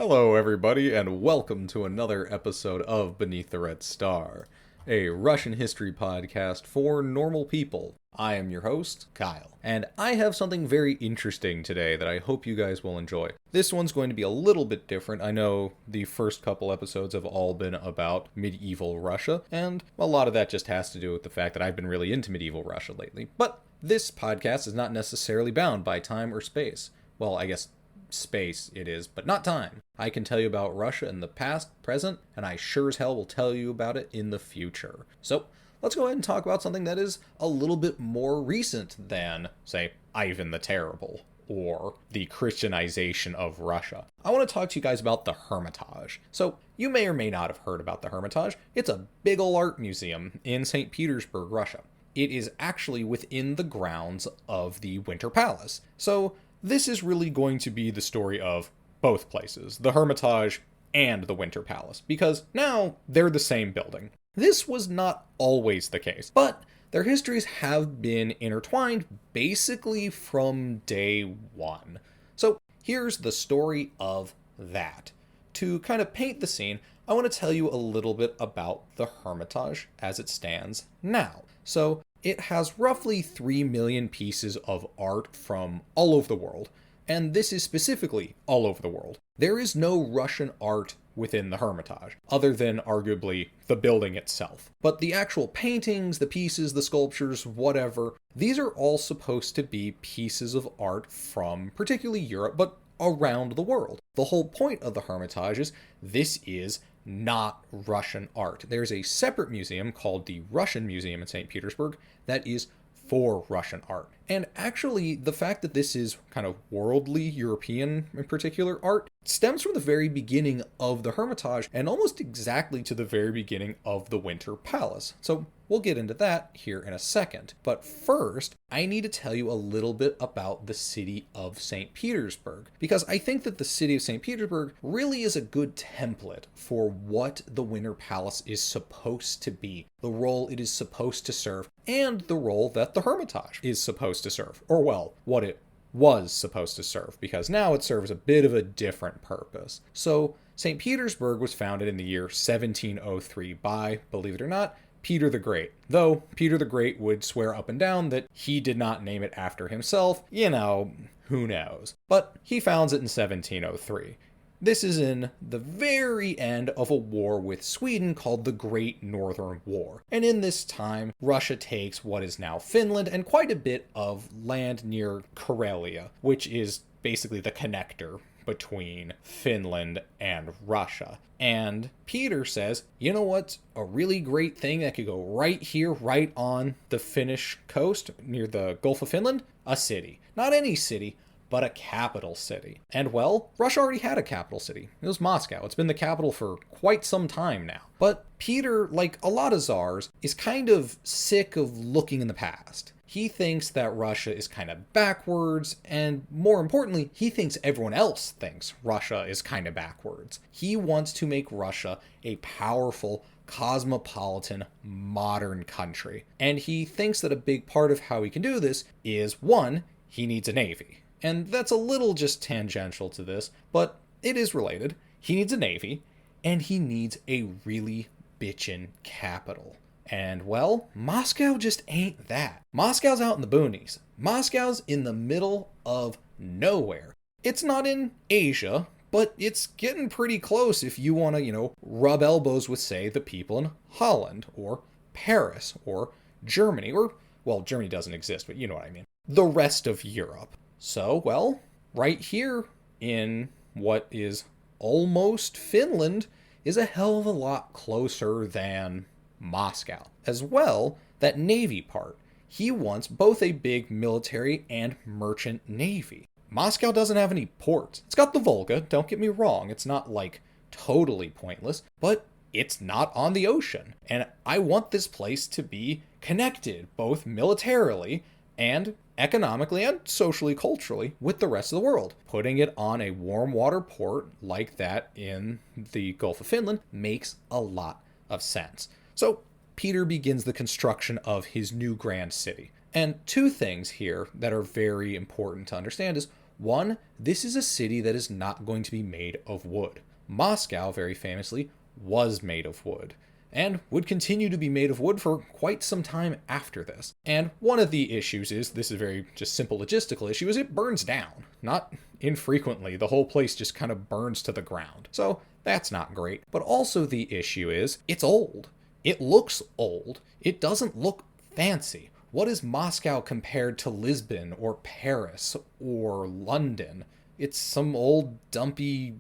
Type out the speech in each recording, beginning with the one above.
Hello, everybody, and welcome to another episode of Beneath the Red Star, a Russian history podcast for normal people. I am your host, Kyle, and I have something very interesting today that I hope you guys will enjoy. This one's going to be a little bit different. I know the first couple episodes have all been about medieval Russia, and a lot of that just has to do with the fact that I've been really into medieval Russia lately. But this podcast is not necessarily bound by time or space. Well, I guess space it is, but not time. I can tell you about Russia in the past, present, and I sure as hell will tell you about it in the future. So, let's go ahead and talk about something that is a little bit more recent than, say, Ivan the Terrible, or the Christianization of Russia. I want to talk to you guys about the Hermitage. So, you may or may not have heard about the Hermitage. It's a big ol' art museum in St. Petersburg, Russia. It is actually within the grounds of the Winter Palace. So, this is really going to be the story of both places, the Hermitage and the Winter Palace, because now they're the same building. This was not always the case, but their histories have been intertwined basically from day one. So here's the story of that. To kind of paint the scene, I want to tell you a little bit about the Hermitage as it stands now. So it has roughly 3 million pieces of art from all over the world, and this is specifically all over the world. There is no Russian art within the Hermitage, other than arguably the building itself. But the actual paintings, the pieces, the sculptures, whatever, these are all supposed to be pieces of art from particularly Europe, but around the world. The whole point of the Hermitage is this is not Russian art. There's a separate museum called the Russian Museum in St. Petersburg that is for Russian art. And actually, the fact that this is kind of worldly, European in particular art, stems from the very beginning of the Hermitage and almost exactly to the very beginning of the Winter Palace. So we'll get into that here in a second. But first, I need to tell you a little bit about the city of St. Petersburg, because I think that the city of St. Petersburg really is a good template for what the Winter Palace is supposed to be, the role it is supposed to serve, and the role that the Hermitage is supposed to serve. Or well, what it was supposed to serve, because now it serves a bit of a different purpose. So, St. Petersburg was founded in the year 1703 by, believe it or not, Peter the Great. Though Peter the Great would swear up and down that he did not name it after himself, who knows. But he founds it in 1703. This is in the very end of a war with Sweden called the Great Northern War. And in this time, Russia takes what is now Finland and quite a bit of land near Karelia, which is basically the connector between Finland and Russia. And Peter says, you know what's a really great thing that could go right here, right on the Finnish coast near the Gulf of Finland? A city. Not any city, but a capital city. And well, Russia already had a capital city. It was Moscow. It's been the capital for quite some time now. But Peter, like a lot of czars, is kind of sick of looking in the past. He thinks that Russia is kind of backwards, and more importantly, he thinks everyone else thinks Russia is kind of backwards. He wants to make Russia a powerful, cosmopolitan, modern country. And he thinks that a big part of how he can do this is, one, he needs a navy. And that's a little just tangential to this, but it is related. He needs a navy, and he needs a really bitchin' capital. And well, Moscow just ain't that. Moscow's out in the boonies. Moscow's in the middle of nowhere. It's not in Asia, but it's getting pretty close if you want to, rub elbows with, say, the people in Holland, or Paris, or Germany, or, well, Germany doesn't exist, but you know what I mean. The rest of Europe. So, well, right here in what is almost Finland is a hell of a lot closer than Moscow. As well, that navy part. He wants both a big military and merchant navy. Moscow doesn't have any ports. It's got the Volga, don't get me wrong. It's not like totally pointless, but it's not on the ocean. And I want this place to be connected, both militarily and economically and socially, culturally, with the rest of the world. Putting it on a warm water port like that in the Gulf of Finland makes a lot of sense. So Peter begins the construction of his new grand city. And two things here that are very important to understand is, One, this is a city that is not going to be made of wood. Moscow, very famously, was made of wood, and would continue to be made of wood for quite some time after this. And one of the issues is, this is a very just simple logistical issue, is it burns down. Not infrequently, the whole place just kind of burns to the ground. So that's not great. But also the issue is, it's old. It looks old. It doesn't look fancy. What is Moscow compared to Lisbon or Paris or London? It's some old dumpy,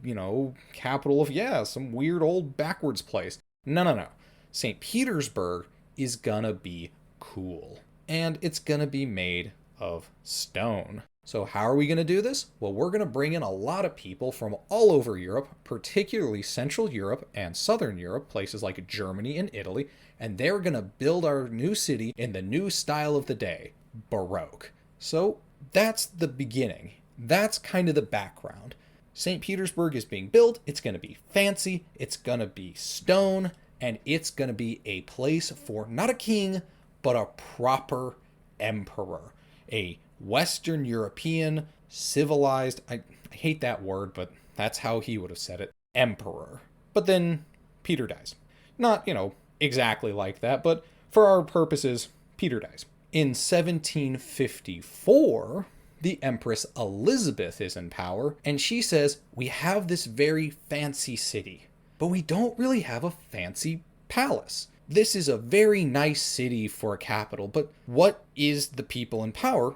capital of, some weird old backwards place. No. St. Petersburg is gonna be cool. And it's gonna be made of stone. So how are we gonna do this? Well, we're gonna bring in a lot of people from all over Europe, particularly Central Europe and Southern Europe, places like Germany and Italy, and they're gonna build our new city in the new style of the day, Baroque. So that's the beginning. That's kind of the background. St. Petersburg is being built. It's going to be fancy. It's going to be stone. And it's going to be a place for not a king, but a proper emperor. A Western European, civilized, I hate that word, but that's how he would have said it, emperor. But then Peter dies. Not, exactly like that, but for our purposes, Peter dies. In 1754... the Empress Elizabeth is in power, and she says, we have this very fancy city, but we don't really have a fancy palace. This is a very nice city for a capital, but what is the people in power?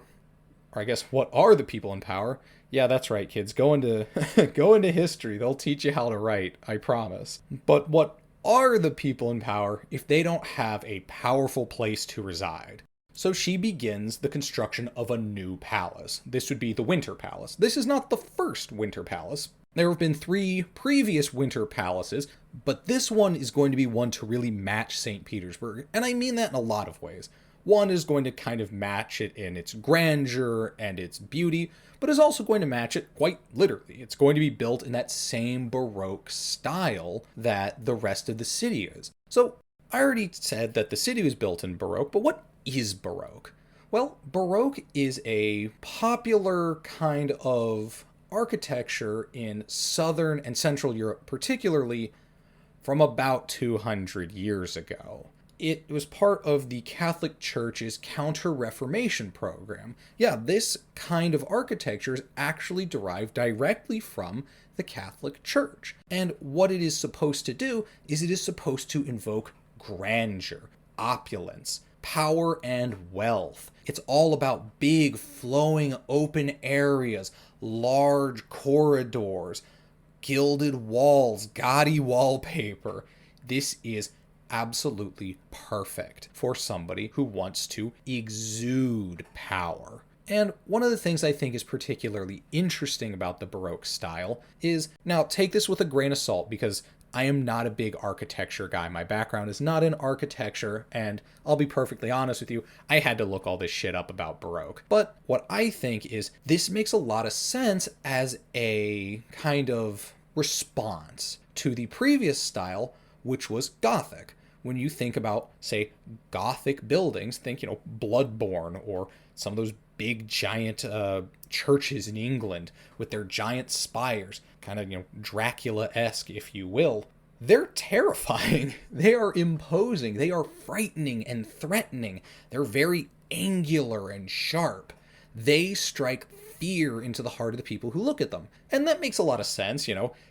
Or I guess, what are the people in power? Yeah, that's right, kids. Go into history. They'll teach you how to write, I promise. But what are the people in power if they don't have a powerful place to reside? So she begins the construction of a new palace. This would be the Winter Palace. This is not the first Winter Palace. There have been 3 previous Winter Palaces, but this one is going to be one to really match St. Petersburg. And I mean that in a lot of ways. One is going to kind of match it in its grandeur and its beauty, but is also going to match it quite literally. It's going to be built in that same Baroque style that the rest of the city is. So I already said that the city was built in Baroque, but what is Baroque? Well, Baroque is a popular kind of architecture in Southern and Central Europe, particularly from about 200 years ago. It was part of the Catholic Church's Counter-Reformation program. Yeah, this kind of architecture is actually derived directly from the Catholic Church. And what it is supposed to do is it is supposed to invoke grandeur, opulence, power, and wealth. It's all about big, flowing, open areas, large corridors, gilded walls, gaudy wallpaper. This is absolutely perfect for somebody who wants to exude power. And one of the things I think is particularly interesting about the Baroque style is, now take this with a grain of salt because I am not a big architecture guy. My background is not in architecture, and I'll be perfectly honest with you, I had to look all this shit up about Baroque. But what I think is this makes a lot of sense as a kind of response to the previous style, which was Gothic. When you think about, say, Gothic buildings, think, Bloodborne or some of those big giant churches in England with their giant spires, kind of, Dracula-esque, if you will. They're terrifying. They are imposing. They are frightening and threatening. They're very angular and sharp. They strike fear into the heart of the people who look at them. And that makes a lot of sense,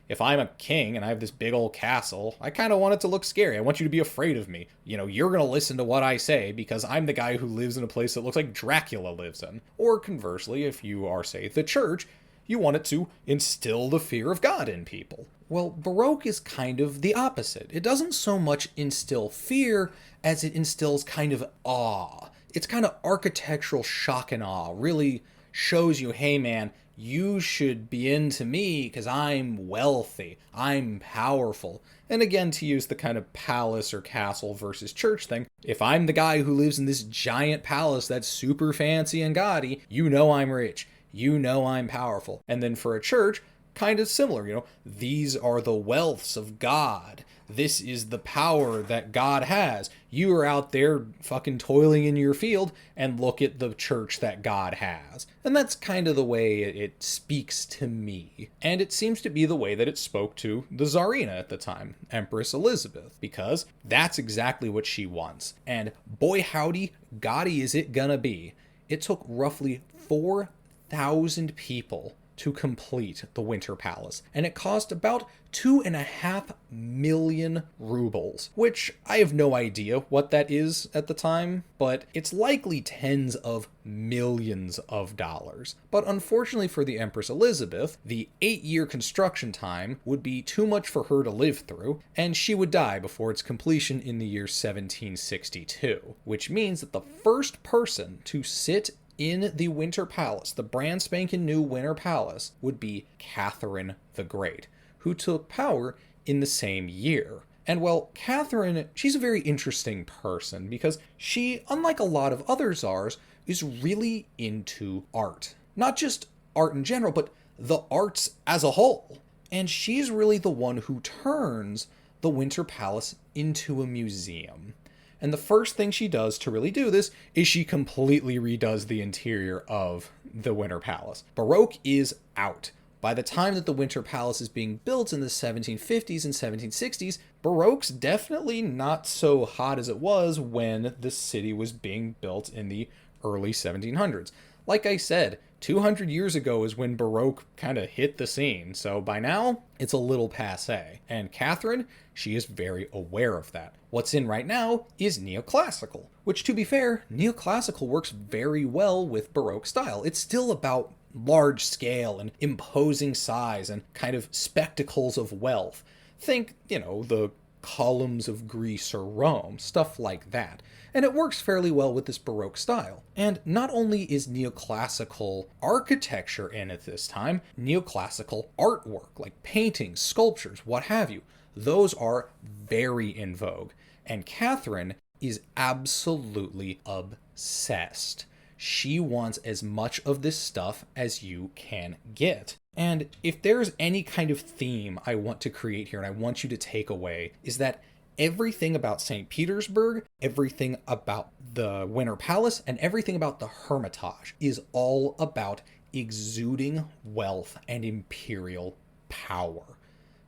If I'm a king and I have this big old castle, I kind of want it to look scary. I want you to be afraid of me. You're going to listen to what I say because I'm the guy who lives in a place that looks like Dracula lives in. Or conversely, if you are, say, the church, you want it to instill the fear of God in people. Well, Baroque is kind of the opposite. It doesn't so much instill fear as it instills kind of awe. It's kind of architectural shock and awe, really shows you, hey man, you should be into me because I'm wealthy, I'm powerful. And again, to use the kind of palace or castle versus church thing, if I'm the guy who lives in this giant palace that's super fancy and gaudy, I'm rich, I'm powerful. And then for a church, kind of similar, these are the wealths of God. This is the power that God has. You are out there fucking toiling in your field, and look at the church that God has. And that's kind of the way it speaks to me. And it seems to be the way that it spoke to the Tsarina at the time, Empress Elizabeth, because that's exactly what she wants. And boy howdy, gaudy is it gonna be. It took roughly 4,000 people to complete the Winter Palace, and it cost about 2.5 million rubles, which I have no idea what that is at the time, but it's likely tens of millions of dollars. But unfortunately for the Empress Elizabeth, the 8-year construction time would be too much for her to live through, and she would die before its completion in the year 1762, which means that the first person to sit in the Winter Palace, the brand spanking new Winter Palace, would be Catherine the Great, who took power in the same year. And well, Catherine, she's a very interesting person because she, unlike a lot of other czars, is really into art. Not just art in general, but the arts as a whole. And she's really the one who turns the Winter Palace into a museum. And the first thing she does to really do this is she completely redoes the interior of the Winter Palace. Baroque is out. By the time that the Winter Palace is being built in the 1750s and 1760s, Baroque's definitely not so hot as it was when the city was being built in the early 1700s. Like I said, 200 years ago is when Baroque kind of hit the scene, so by now, it's a little passé. And Catherine, she is very aware of that. What's in right now is neoclassical, which, to be fair, neoclassical works very well with Baroque style. It's still about large scale and imposing size and kind of spectacles of wealth. Think, the columns of Greece or Rome, stuff like that. And it works fairly well with this Baroque style. And not only is neoclassical architecture in at this time, neoclassical artwork, like paintings, sculptures, what have you, those are very in vogue. And Catherine is absolutely obsessed. She wants as much of this stuff as you can get. And if there's any kind of theme I want to create here and I want you to take away, is that everything about St. Petersburg, everything about the Winter Palace, and everything about the Hermitage is all about exuding wealth and imperial power.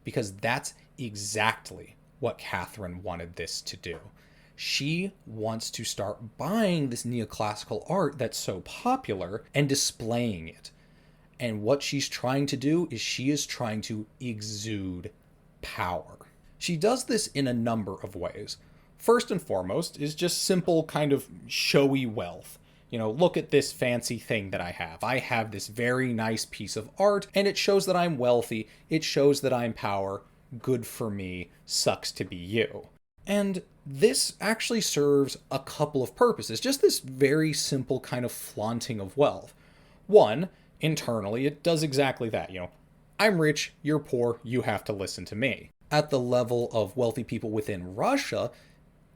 Because that's exactly what Catherine wanted this to do. She wants to start buying this neoclassical art that's so popular and displaying it. And what she's trying to do is she is trying to exude power. She does this in a number of ways. First and foremost is just simple kind of showy wealth. Look at this fancy thing that I have. I have this very nice piece of art, and it shows that I'm wealthy. It shows that I'm power. Good for me. Sucks to be you. And this actually serves a couple of purposes. Just this very simple kind of flaunting of wealth. One, internally, it does exactly that. I'm rich, you're poor, you have to listen to me. At the level of wealthy people within Russia,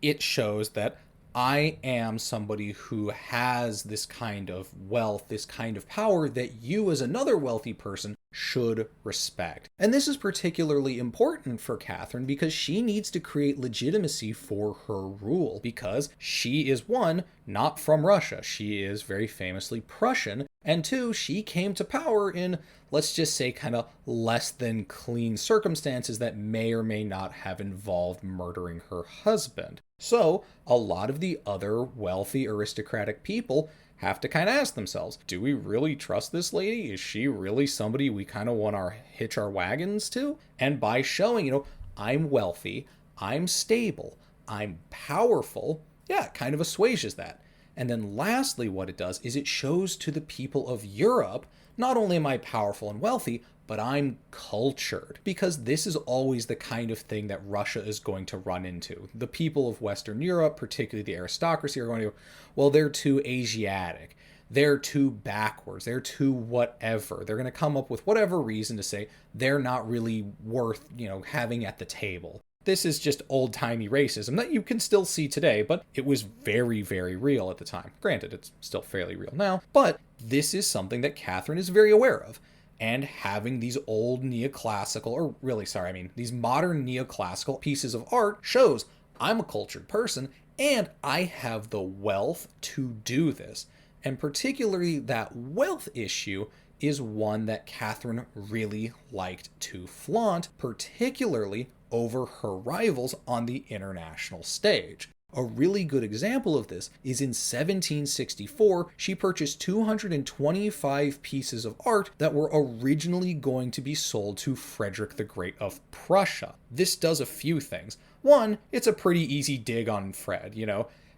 it shows that I am somebody who has this kind of wealth, this kind of power that you as another wealthy person should respect. And this is particularly important for Catherine because she needs to create legitimacy for her rule because she is, one, not from Russia. She is very famously Prussian. And two, she came to power in, let's just say, kind of less than clean circumstances that may or may not have involved murdering her husband. So a lot of the other wealthy aristocratic people have to kind of ask themselves, do we really trust this lady? Is she really somebody we kind of want to hitch our wagons to? And by showing, I'm wealthy, I'm stable, I'm powerful, yeah, it kind of assuages that. And then lastly, what it does is it shows to the people of Europe, not only am I powerful and wealthy, but I'm cultured. Because this is always the kind of thing that Russia is going to run into. The people of Western Europe, particularly the aristocracy, are going to go, well, they're too Asiatic. They're too backwards. They're too whatever. They're going to come up with whatever reason to say they're not really worth, having at the table. This is just old-timey racism that you can still see today, but it was very, very real at the time. Granted, it's still fairly real now, but this is something that Catherine is very aware of. and having these old neoclassical, or really, sorry, I mean, these modern neoclassical pieces of art shows I'm a cultured person and I have the wealth to do this. And particularly that wealth issue is one that Catherine really liked to flaunt, particularly over her rivals on the international stage. A really good example of this is in 1764, she purchased 225 pieces of art that were originally going to be sold to Frederick the Great of Prussia. This does a few things. One, it's a pretty easy dig on Fred,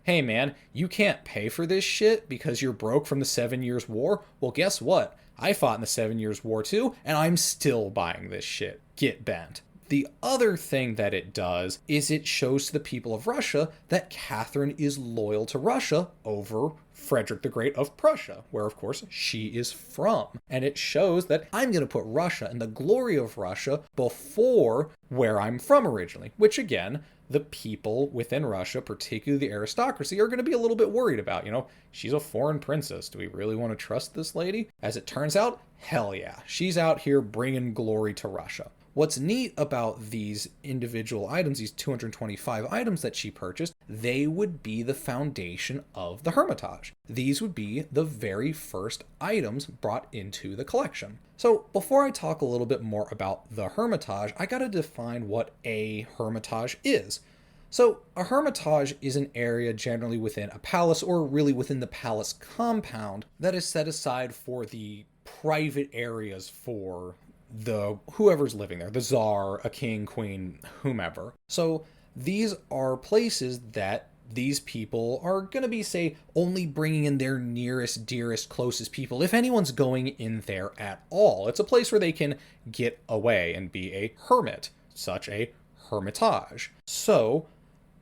Hey man, you can't pay for this shit because you're broke from the 7 Years' War? Well, guess what? I fought in the 7 Years' War too, and I'm still buying this shit. Get bent. The other thing that it does is it shows to the people of Russia that Catherine is loyal to Russia over Frederick the Great of Prussia, where of course she is from. And it shows that I'm going to put Russia and the glory of Russia before where I'm from originally, which again, the people within Russia, particularly the aristocracy, are going to be a little bit worried about. She's a foreign princess. Do we really want to trust this lady? As it turns out, hell yeah. She's out here bringing glory to Russia. What's neat about these individual items, these 225 items that she purchased, they would be the foundation of the Hermitage. These would be the very first items brought into the collection. So before I talk a little bit more about the Hermitage, I gotta define what a Hermitage is. So a Hermitage is an area generally within a palace, or really within the palace compound, that is set aside for the private areas for whoever's living there, the Tsar, a king, queen, whomever. So these are places that these people are going to be, say, only bringing in their nearest, dearest, closest people, if anyone's going in there at all. It's a place where they can get away and be a hermit, such a Hermitage. So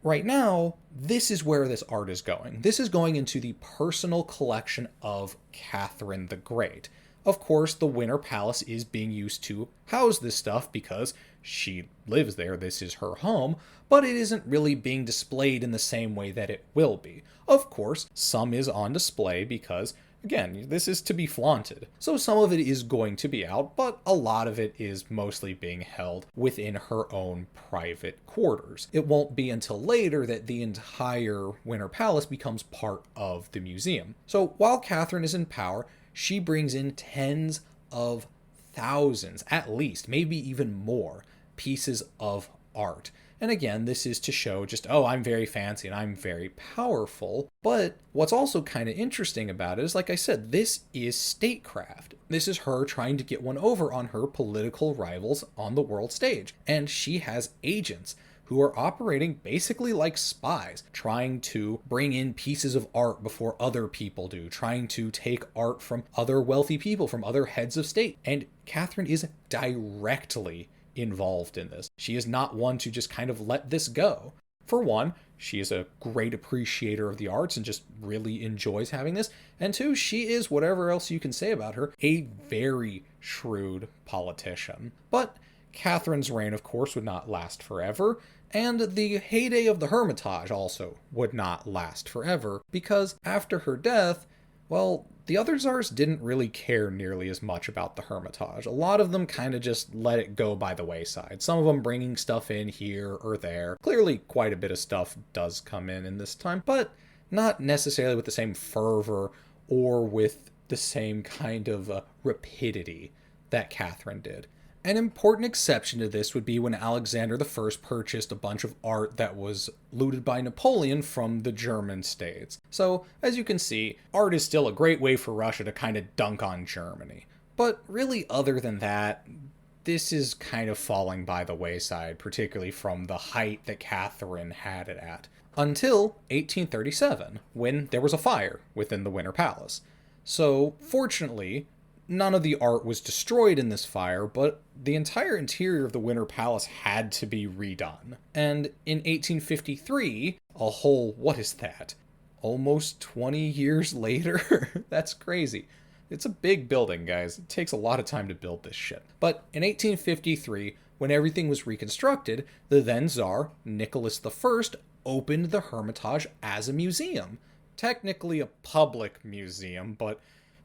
right now, this is where this art is going. This is going into the personal collection of Catherine the Great. Of course, the Winter Palace is being used to house this stuff because she lives there, this is her home, but it isn't really being displayed in the same way that it will be. Of course, some is on display because, again, this is to be flaunted. So some of it is going to be out, but a lot of it is mostly being held within her own private quarters. It won't be until later that the entire Winter Palace becomes part of the museum. So while Catherine is in power, she brings in tens of thousands, at least, maybe even more, pieces of art. And again, this is to show just, oh, I'm very fancy and I'm very powerful. But what's also kind of interesting about it is, like I said, this is statecraft. This is her trying to get one over on her political rivals on the world stage. And she has agents who are operating basically like spies, trying to bring in pieces of art before other people do, trying to take art from other wealthy people, from other heads of state. And Catherine is directly involved in this. She is not one to just kind of let this go. For one, she is a great appreciator of the arts and just really enjoys having this. And two, she is, whatever else you can say about her, a very shrewd politician. But Catherine's reign, of course, would not last forever. And the heyday of the Hermitage also would not last forever, because after her death, well, the other Tsars didn't really care nearly as much about the Hermitage. A lot of them kind of just let it go by the wayside. Some of them bringing stuff in here or there. Clearly, quite a bit of stuff does come in this time, but not necessarily with the same fervor or with the same kind of rapidity that Catherine did. An important exception to this would be when Alexander I purchased a bunch of art that was looted by Napoleon from the German states. So, as you can see, art is still a great way for Russia to kind of dunk on Germany. But really, other than that, this is kind of falling by the wayside, particularly from the height that Catherine had it at. Until 1837, when there was a fire within the Winter Palace. So, fortunately, none of the art was destroyed in this fire, but the entire interior of the Winter Palace had to be redone. And in 1853, a whole, what is that? Almost 20 years later? That's crazy. It's a big building, guys. It takes a lot of time to build this shit. But in 1853, when everything was reconstructed, the then Tsar, Nicholas I, opened the Hermitage as a museum. Technically a public museum, but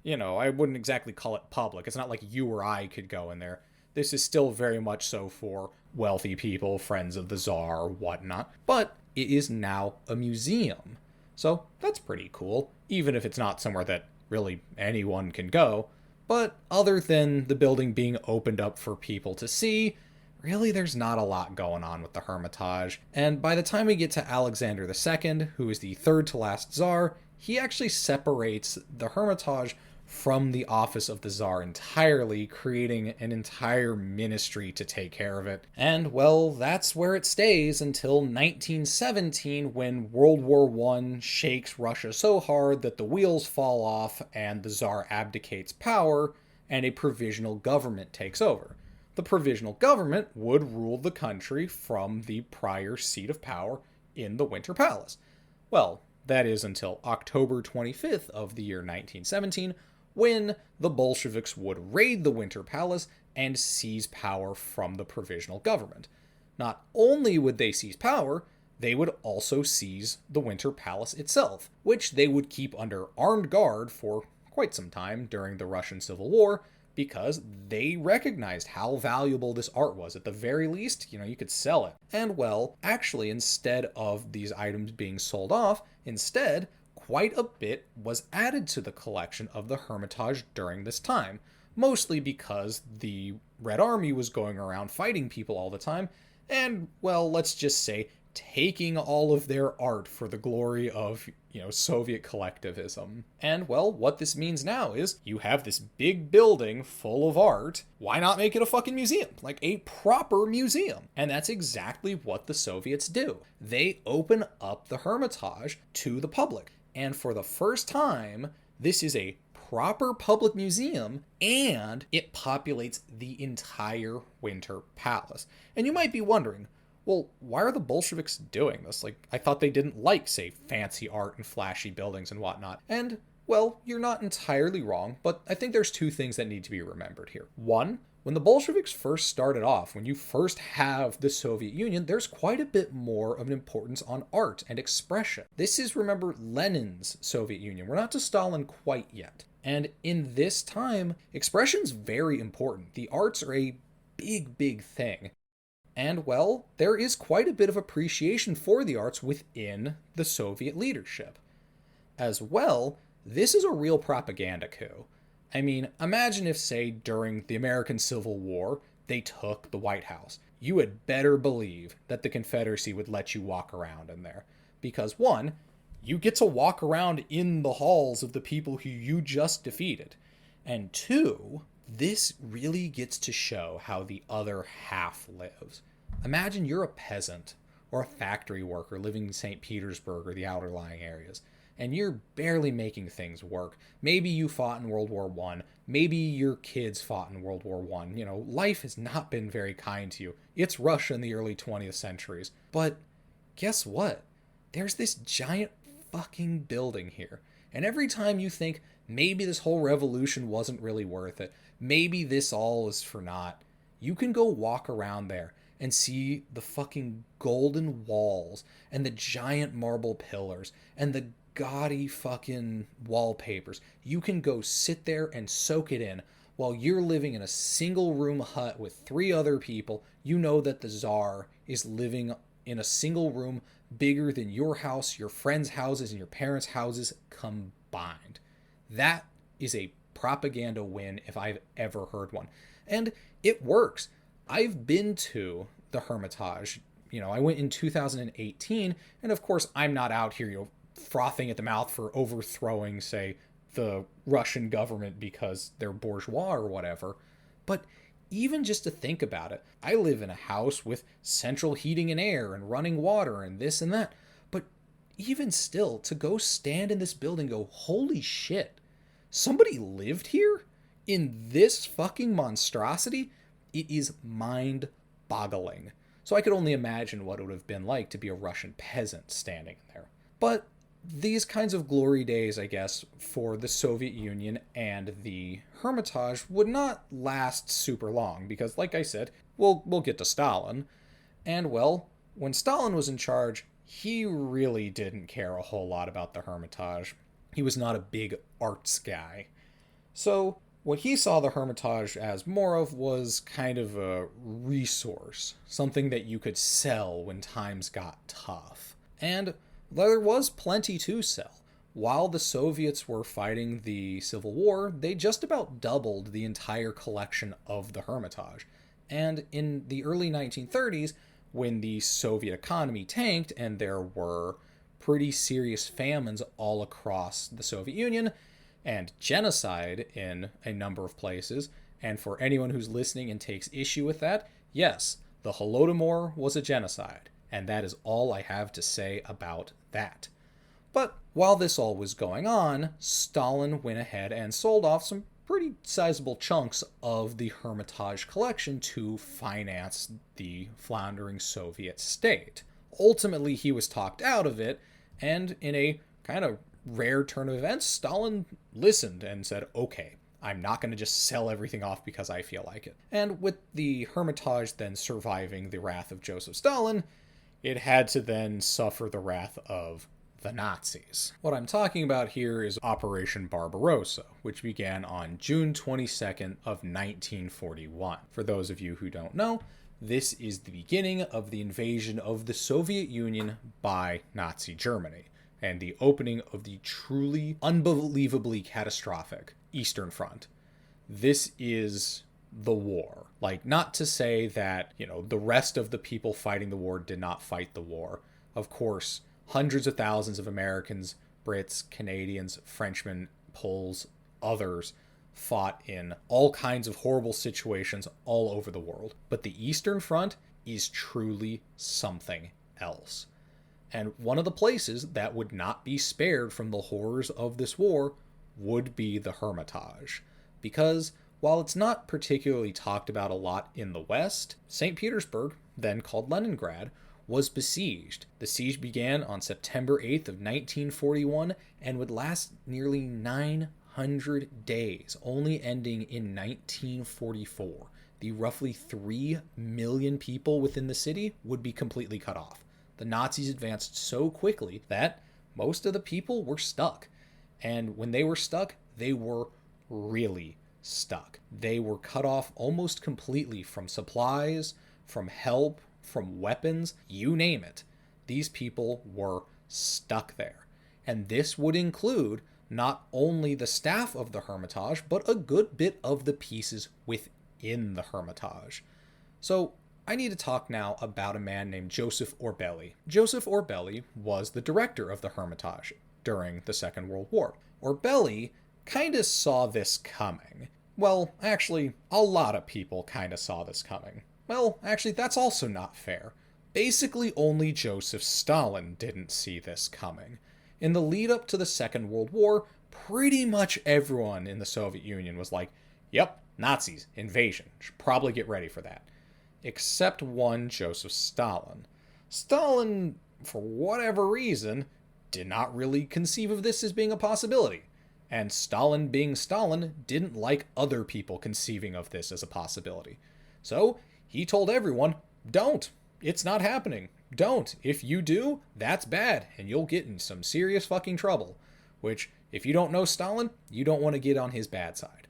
I wouldn't exactly call it public. It's not like you or I could go in there. This is still very much so for wealthy people, friends of the Tsar, whatnot. But it is now a museum. So that's pretty cool, even if it's not somewhere that really anyone can go. But other than the building being opened up for people to see, really there's not a lot going on with the Hermitage. And by the time we get to Alexander II, who is the third to last Tsar, he actually separates the Hermitage from the office of the Tsar entirely, creating an entire ministry to take care of it. And, well, that's where it stays until 1917, when World War I shakes Russia so hard that the wheels fall off and the Tsar abdicates power and a provisional government takes over. The provisional government would rule the country from the prior seat of power in the Winter Palace. Well, that is until October 25th of the year 1917, when the Bolsheviks would raid the Winter Palace and seize power from the provisional government. Not only would they seize power, they would also seize the Winter Palace itself, which they would keep under armed guard for quite some time during the Russian Civil War, because they recognized how valuable this art was. At the very least, you could sell it. And, well, actually, instead of these items being sold off, instead, quite a bit was added to the collection of the Hermitage during this time, mostly because the Red Army was going around fighting people all the time, and, well, let's just say, taking all of their art for the glory of, Soviet collectivism. And, well, what this means now is you have this big building full of art. Why not make it a fucking museum? Like a proper museum. And that's exactly what the Soviets do. They open up the Hermitage to the public. And for the first time, this is a proper public museum, and it populates the entire Winter Palace. And you might be wondering, well, why are the Bolsheviks doing this? Like, I thought they didn't like, say, fancy art and flashy buildings and whatnot. And, well, you're not entirely wrong, but I think there's two things that need to be remembered here. One, when the Bolsheviks first started off, when you first have the Soviet Union, there's quite a bit more of an importance on art and expression. This is, remember, Lenin's Soviet Union. We're not to Stalin quite yet. And in this time, expression's very important. The arts are a big, big thing. And, well, there is quite a bit of appreciation for the arts within the Soviet leadership. As well, this is a real propaganda coup. I mean, imagine if, say, during the American Civil War, they took the White House. You had better believe that the Confederacy would let you walk around in there. Because, one, you get to walk around in the halls of the people who you just defeated. And two, this really gets to show how the other half lives. Imagine you're a peasant or a factory worker living in St. Petersburg or the outer-lying areas, and you're barely making things work. Maybe you fought in World War I. Maybe your kids fought in World War I. Life has not been very kind to you. It's Russia in the early 20th centuries. But guess what? There's this giant fucking building here. And every time you think, maybe this whole revolution wasn't really worth it, maybe this all is for naught, you can go walk around there and see the fucking golden walls and the giant marble pillars and the gaudy fucking wallpapers. You can go sit there and soak it in while you're living in a single room hut with 3 other people. You know that the Tsar is living in a single room bigger than your house, your friends' houses, and your parents' houses combined. That is a propaganda win if I've ever heard one. And it works. I've been to the Hermitage. I went in 2018, and of course I'm not out here, frothing at the mouth for overthrowing, say, the Russian government because they're bourgeois or whatever. But even just to think about it, I live in a house with central heating and air and running water and this and that. But even still, to go stand in this building and go, holy shit, somebody lived here in this fucking monstrosity? It is mind-boggling. So I could only imagine what it would have been like to be a Russian peasant standing there. But these kinds of glory days, I guess, for the Soviet Union and the Hermitage would not last super long because, like I said, we'll get to Stalin. And, well, when Stalin was in charge, he really didn't care a whole lot about the Hermitage. He was not a big arts guy. So, what he saw the Hermitage as more of was kind of a resource, something that you could sell when times got tough. And there was plenty to sell. While the Soviets were fighting the Civil War, they just about doubled the entire collection of the Hermitage. And in the early 1930s, when the Soviet economy tanked and there were pretty serious famines all across the Soviet Union and genocide in a number of places, and for anyone who's listening and takes issue with that, yes, the Holodomor was a genocide, and that is all I have to say about that. But while this all was going on, Stalin went ahead and sold off some pretty sizable chunks of the Hermitage collection to finance the floundering Soviet state. Ultimately, he was talked out of it, and in a kind of rare turn of events, Stalin listened and said, okay, I'm not going to just sell everything off because I feel like it. And with the Hermitage then surviving the wrath of Joseph Stalin, it had to then suffer the wrath of the Nazis. What I'm talking about here is Operation Barbarossa, which began on June 22nd of 1941. For those of you who don't know, this is the beginning of the invasion of the Soviet Union by Nazi Germany, and the opening of the truly unbelievably catastrophic Eastern Front. This is the war. Like, not to say that, the rest of the people fighting the war did not fight the war. Of course, hundreds of thousands of Americans, Brits, Canadians, Frenchmen, Poles, others fought in all kinds of horrible situations all over the world. But the Eastern Front is truly something else. And one of the places that would not be spared from the horrors of this war would be the Hermitage. Because while it's not particularly talked about a lot in the West, St. Petersburg, then called Leningrad, was besieged. The siege began on September 8th of 1941 and would last nearly 900 days, only ending in 1944. The roughly 3 million people within the city would be completely cut off. The Nazis advanced so quickly that most of the people were stuck. And when they were stuck, they were really stuck. They were cut off almost completely from supplies, from help, from weapons, you name it. These people were stuck there. And this would include not only the staff of the Hermitage, but a good bit of the pieces within the Hermitage. So I need to talk now about a man named Joseph Orbeli. Joseph Orbeli was the director of the Hermitage during the Second World War. Orbeli kind of saw this coming. Well, actually, a lot of people kind of saw this coming. Well, actually, that's also not fair. Basically, only Joseph Stalin didn't see this coming. In the lead up to the Second World War, pretty much everyone in the Soviet Union was like, yep, Nazis, invasion, should probably get ready for that. Except one Joseph Stalin. Stalin, for whatever reason, did not really conceive of this as being a possibility. And Stalin, being Stalin, didn't like other people conceiving of this as a possibility. So he told everyone, don't. It's not happening. Don't. If you do, that's bad, and you'll get in some serious fucking trouble. Which, if you don't know Stalin, you don't want to get on his bad side.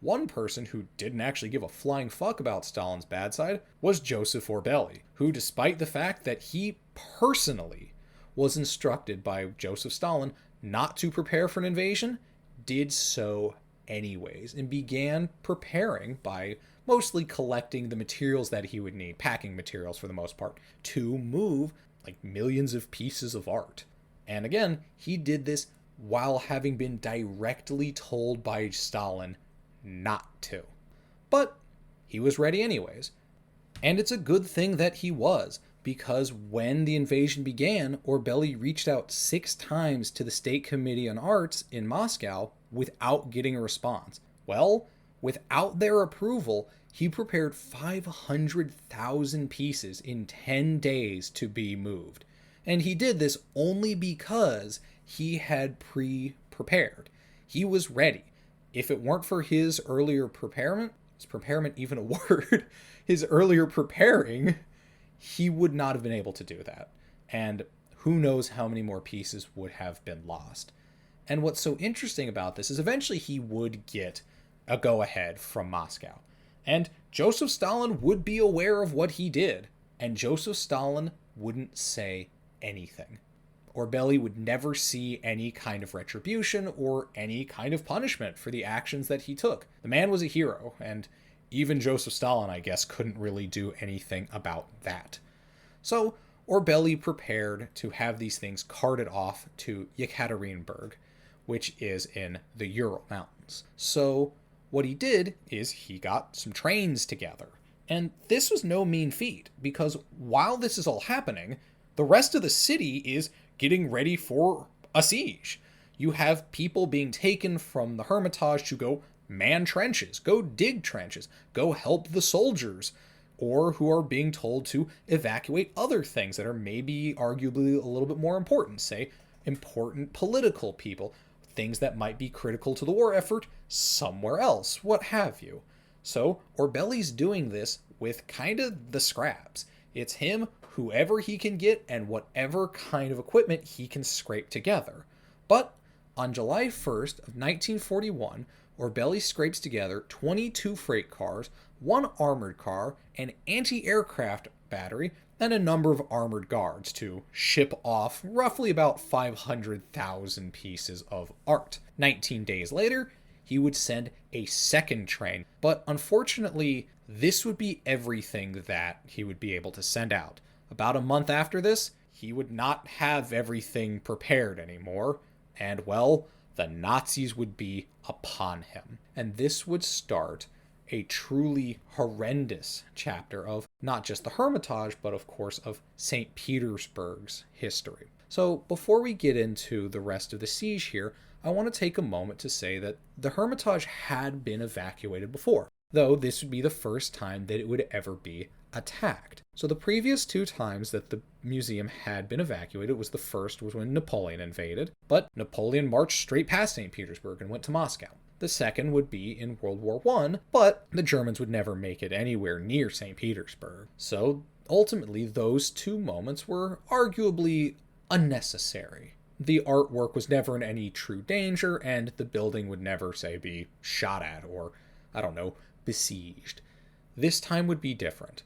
One person who didn't actually give a flying fuck about Stalin's bad side was Joseph Orbeli, who, despite the fact that he personally was instructed by Joseph Stalin not to prepare for an invasion, did so anyways, and began preparing by mostly collecting the materials that he would need, packing materials for the most part, to move like millions of pieces of art. And again, he did this while having been directly told by Stalin not to. But he was ready anyways. And it's a good thing that he was, because when the invasion began, Orbeli reached out 6 times to the State Committee on Arts in Moscow without getting a response. Well, without their approval, he prepared 500,000 pieces in 10 days to be moved. And he did this only because he had pre-prepared. He was ready. If it weren't for his earlier preparement, is preparement even a word? His earlier preparing, he would not have been able to do that. And who knows how many more pieces would have been lost. And what's so interesting about this is eventually he would get a go-ahead from Moscow. And Joseph Stalin would be aware of what he did, and Joseph Stalin wouldn't say anything. Orbeli would never see any kind of retribution or any kind of punishment for the actions that he took. The man was a hero, and even Joseph Stalin, I guess, couldn't really do anything about that. So Orbeli prepared to have these things carted off to Yekaterinburg, which is in the Ural Mountains. So what he did is he got some trains together. And this was no mean feat, because while this is all happening, the rest of the city is getting ready for a siege. You have people being taken from the Hermitage to go man trenches, go dig trenches, go help the soldiers, or who are being told to evacuate other things that are maybe arguably a little bit more important, say important political people, things that might be critical to the war effort somewhere else, what have you. So Orbeli's doing this with kind of the scraps. It's him, whoever he can get, and whatever kind of equipment he can scrape together. But on July 1st of 1941, Orbeli scrapes together 22 freight cars, 1 armored car, an anti-aircraft battery, and a number of armored guards to ship off roughly about 500,000 pieces of art. 19 days later, he would send a second train, but unfortunately, this would be everything that he would be able to send out. About a month after this, he would not have everything prepared anymore, and well, the Nazis would be upon him. And this would start a truly horrendous chapter of not just the Hermitage, but of course of St. Petersburg's history. So before we get into the rest of the siege here, I want to take a moment to say that the Hermitage had been evacuated before, though this would be the first time that it would ever be attacked. So the previous 2 times that the museum had been evacuated the first was when Napoleon invaded, but Napoleon marched straight past St. Petersburg and went to Moscow. The second would be in World War I, but the Germans would never make it anywhere near St. Petersburg. So ultimately, those 2 moments were arguably unnecessary. The artwork was never in any true danger, and the building would never, say, be shot at or, besieged. This time would be different.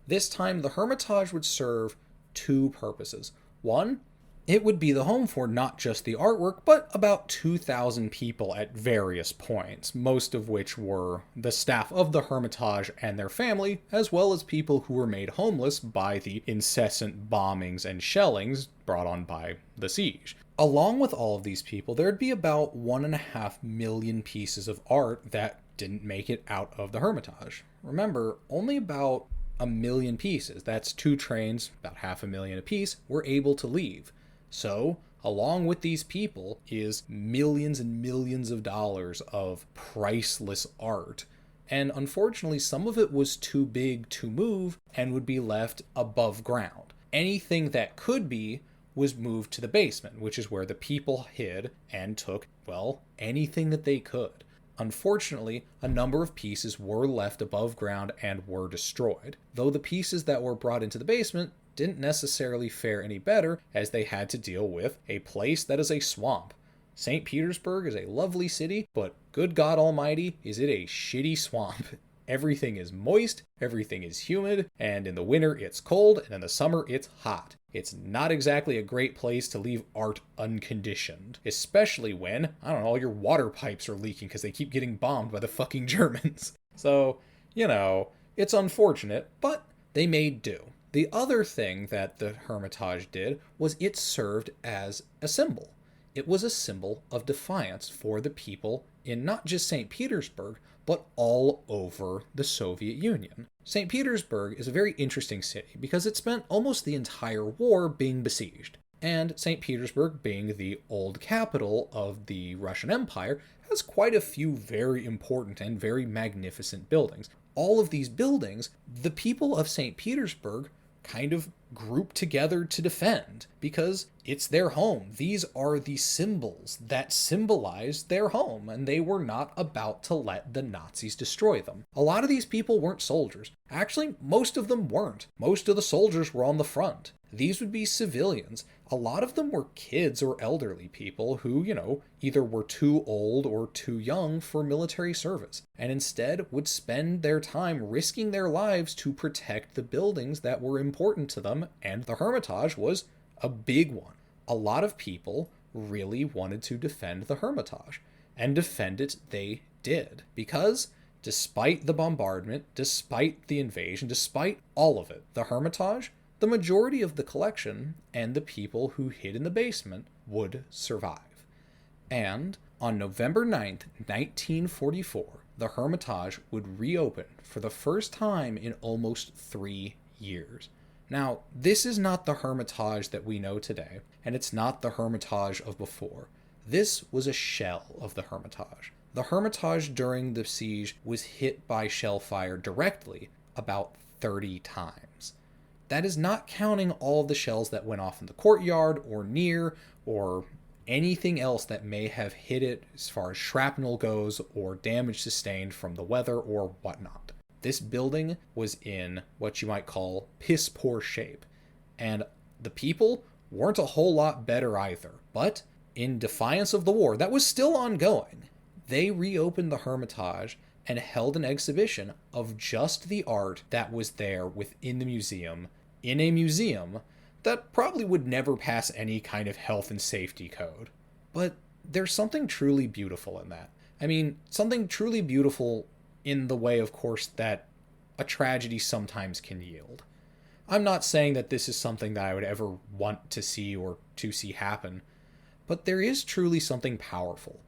This time, the Hermitage would serve 2 purposes. One, it would be the home for not just the artwork, but about 2,000 people at various points, most of which were the staff of the Hermitage and their family, as well as people who were made homeless by the incessant bombings and shellings brought on by the siege. Along with all of these people, there'd be about 1.5 million pieces of art that didn't make it out of the Hermitage. Remember, only about 1 million pieces, that's 2 trains, about 500,000 apiece, were able to leave. So, along with these people is millions and millions of dollars of priceless art. And unfortunately, some of it was too big to move and would be left above ground. Anything that could be was moved to the basement, which is where the people hid and took, well, anything that they could. Unfortunately, a number of pieces were left above ground and were destroyed, though the pieces that were brought into the basement didn't necessarily fare any better, as they had to deal with a place that is a swamp. St. Petersburg is a lovely city, but good God Almighty, is it a shitty swamp. Everything is moist, everything is humid, and in the winter it's cold, and in the summer it's hot. It's not exactly a great place to leave art unconditioned, especially when, all your water pipes are leaking because they keep getting bombed by the fucking Germans. So, it's unfortunate, but they made do. The other thing that the Hermitage did was it served as a symbol. It was a symbol of defiance for the people in not just St. Petersburg, but all over the Soviet Union. St. Petersburg is a very interesting city because it spent almost the entire war being besieged. And St. Petersburg, being the old capital of the Russian Empire, has quite a few very important and very magnificent buildings. All of these buildings, the people of St. Petersburg kind of group together to defend because it's their home. These are the symbols that symbolize their home, and they were not about to let the Nazis destroy them. A lot of these people weren't soldiers. Actually, most of them weren't. Most of the soldiers were on the front. these would be civilians. A lot of them were kids or elderly people who, either were too old or too young for military service, and instead would spend their time risking their lives to protect the buildings that were important to them, and the Hermitage was a big one. A lot of people really wanted to defend the Hermitage, and defend it they did, because despite the bombardment, despite the invasion, despite all of it, the Hermitage, the majority of the collection, and the people who hid in the basement would survive. And on November 9th, 1944, the Hermitage would reopen for the first time in almost 3 years. Now, this is not the Hermitage that we know today, and it's not the Hermitage of before. This was a shell of the Hermitage. The Hermitage during the siege was hit by shell fire directly about 30 times. That is not counting all of the shells that went off in the courtyard or near, or anything else that may have hit it as far as shrapnel goes or damage sustained from the weather or whatnot. This building was in what you might call piss poor shape, and the people weren't a whole lot better either. But in defiance of the war that was still ongoing, they reopened the Hermitage and held an exhibition of just the art that was there within the museum, in a museum that probably would never pass any kind of health and safety code. But there's something truly beautiful in that. I mean, something truly beautiful in the way, of course, that a tragedy sometimes can yield. I'm not saying that this is something that I would ever want to see or to see happen, but there is truly something powerful.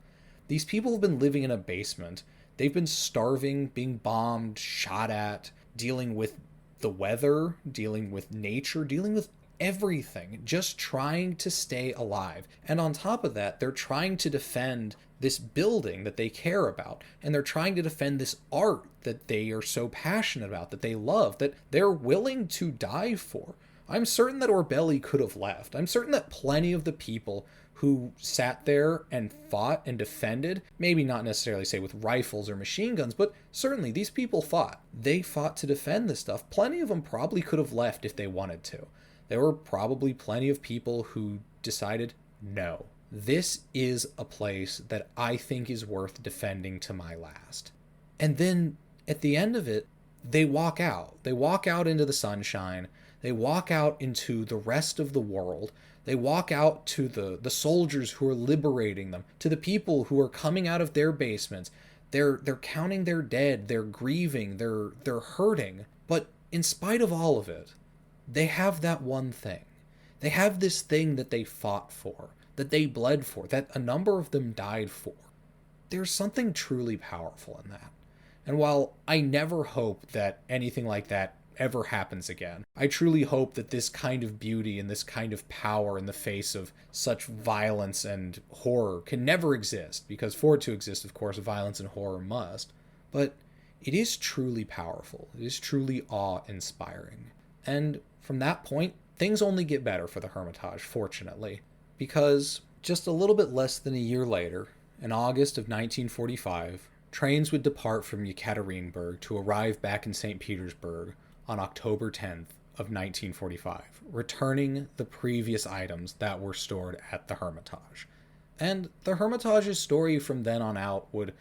These people have been living in a basement. They've been starving, being bombed, shot at, dealing with the weather, dealing with nature, dealing with everything, just trying to stay alive. And on top of that, they're trying to defend this building that they care about, and they're trying to defend this art that they are so passionate about, that they love, that they're willing to die for. I'm certain that Orbelli could have left. I'm certain that plenty of the people who sat there and fought and defended, maybe not necessarily say with rifles or machine guns, but certainly these people fought. They fought to defend this stuff. Plenty of them probably could have left if they wanted to. There were probably plenty of people who decided, no, this is a place that I think is worth defending to my last. And then at the end of it, they walk out. They walk out into the sunshine. They walk out into the rest of the world. They walk out to the soldiers who are liberating them, to the people who are coming out of their basements. They're counting their dead. They're grieving. They're hurting. But in spite of all of it, they have that one thing. They have this thing that they fought for, that they bled for, that a number of them died for. There's something truly powerful in that. And while I never hope that anything like that ever happens again, I truly hope that this kind of beauty and this kind of power in the face of such violence and horror can never exist, because for it to exist, of course, violence and horror must. But it is truly powerful. It is truly awe-inspiring. And from that point, things only get better for the Hermitage, fortunately, because just a little bit less than a year later, in August of 1945, trains would depart from Yekaterinburg to arrive back in St. Petersburg on October 10th of 1945, returning the previous items that were stored at the Hermitage. And the Hermitage's story from then on out would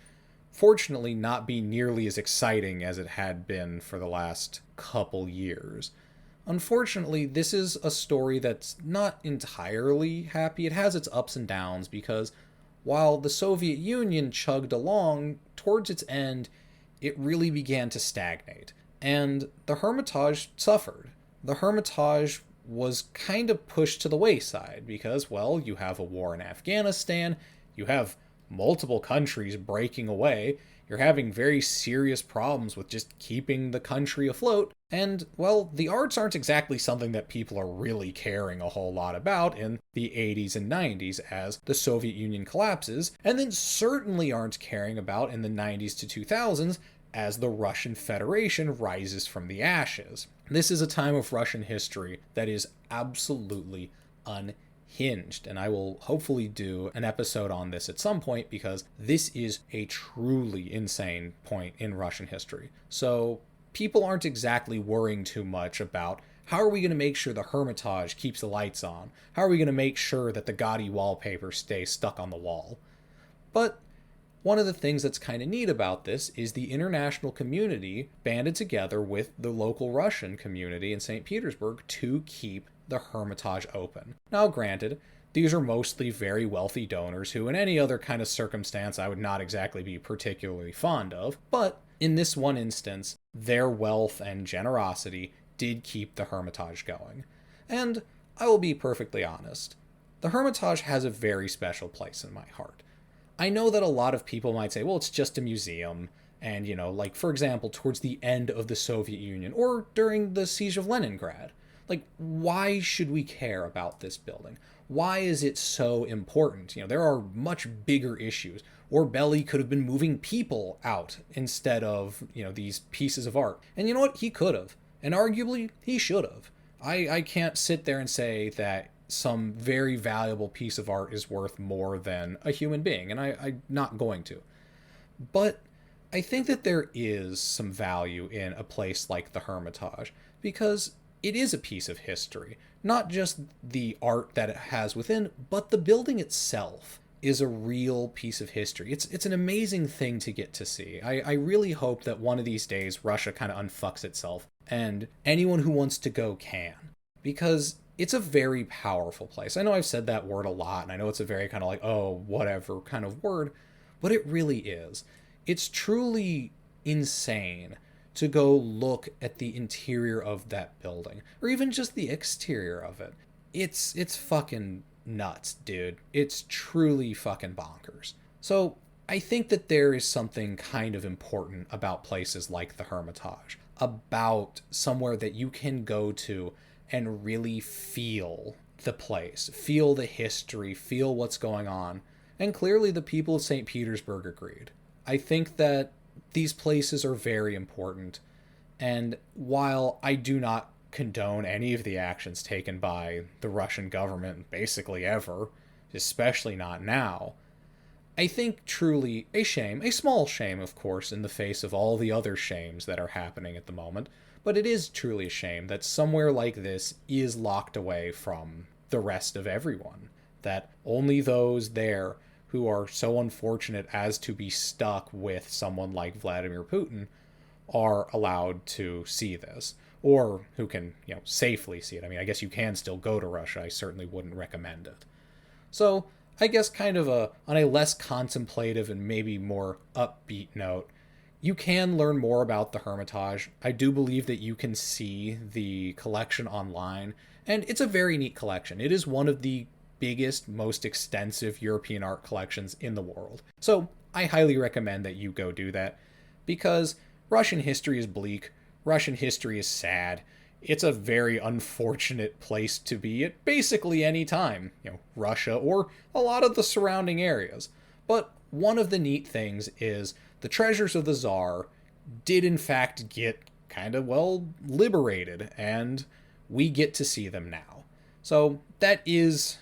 fortunately not be nearly as exciting as it had been for the last couple years. Unfortunately, this is a story that's not entirely happy. It has its ups and downs, because while the Soviet Union chugged along, towards its end, it really began to stagnate. And the Hermitage suffered. The Hermitage was kind of pushed to the wayside because, well, you have a war in Afghanistan, you have multiple countries breaking away, you're having very serious problems with just keeping the country afloat, and, well, the arts aren't exactly something that people are really caring a whole lot about in the 80s and 90s as the Soviet Union collapses, and then certainly aren't caring about in the 90s to 2000s as the Russian Federation rises from the ashes. This is a time of Russian history that is absolutely unhinged, and I will hopefully do an episode on this at some point, because this is a truly insane point in Russian history. So people aren't exactly worrying too much about How are we going to make sure the Hermitage keeps the lights on? How are we going to make sure that the gaudy wallpaper stays stuck on the wall? But one of the things that's kind of neat about this is the international community banded together with the local Russian community in St. Petersburg to keep the Hermitage open. Now, granted, these are mostly very wealthy donors who, in any other kind of circumstance, I would not exactly be particularly fond of, but in this one instance, their wealth and generosity did keep the Hermitage going. And I will be perfectly honest, the Hermitage has a very special place in my heart. I know that a lot of people might say, well, it's just a museum, and, like, for example, towards the end of the Soviet Union, or during the siege of Leningrad. Like, why should we care about this building? Why is it so important? There are much bigger issues. Orbelli could have been moving people out instead of, these pieces of art. And you know what? He could have. And arguably, he should have. I can't sit there and say that some very valuable piece of art is worth more than a human being, and I'm not going to. But I think that there is some value in a place like the Hermitage, because it is a piece of history. Not just the art that it has within, but the building itself is a real piece of history. It's an amazing thing to get to see. I really hope that one of these days Russia kind of unfucks itself, and anyone who wants to go can. Because it's a very powerful place. I know I've said that word a lot, and I know it's a very kind of like, oh, whatever kind of word, but it really is. It's truly insane to go look at the interior of that building, or even just the exterior of it. It's fucking nuts, dude. It's truly fucking bonkers. So I think that there is something kind of important about places like the Hermitage, about somewhere that you can go to and really feel the place, feel the history, feel what's going on. And clearly the people of St. Petersburg agreed. I think that these places are very important. And while I do not condone any of the actions taken by the Russian government basically ever, especially not now, I think truly a shame, a small shame, of course, in the face of all the other shames that are happening at the moment, but it is truly a shame that somewhere like this is locked away from the rest of everyone. That only those there who are so unfortunate as to be stuck with someone like Vladimir Putin are allowed to see this. Or who can, safely see it. I mean, I guess you can still go to Russia. I certainly wouldn't recommend it. So, I guess kind of on a less contemplative and maybe more upbeat note, you can learn more about the Hermitage. I do believe that you can see the collection online, and it's a very neat collection. It is one of the biggest, most extensive European art collections in the world. So I highly recommend that you go do that, because Russian history is bleak, Russian history is sad, it's a very unfortunate place to be at basically any time, Russia or a lot of the surrounding areas. But one of the neat things is the treasures of the Tsar did in fact get kind of, liberated, and we get to see them now. So that is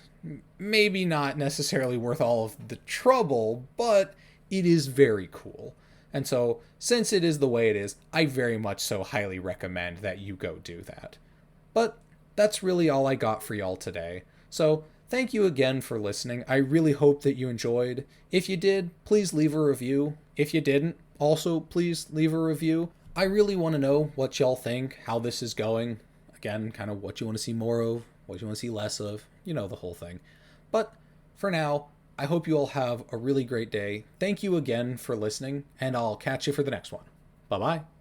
maybe not necessarily worth all of the trouble, but it is very cool. And so, since it is the way it is, I very much so highly recommend that you go do that. But that's really all I got for y'all today. So, thank you again for listening. I really hope that you enjoyed. If you did, please leave a review. If you didn't, also please leave a review. I really want to know what y'all think, how this is going. Again, kind of what you want to see more of, what you want to see less of, the whole thing. But for now, I hope you all have a really great day. Thank you again for listening, and I'll catch you for the next one. Bye-bye.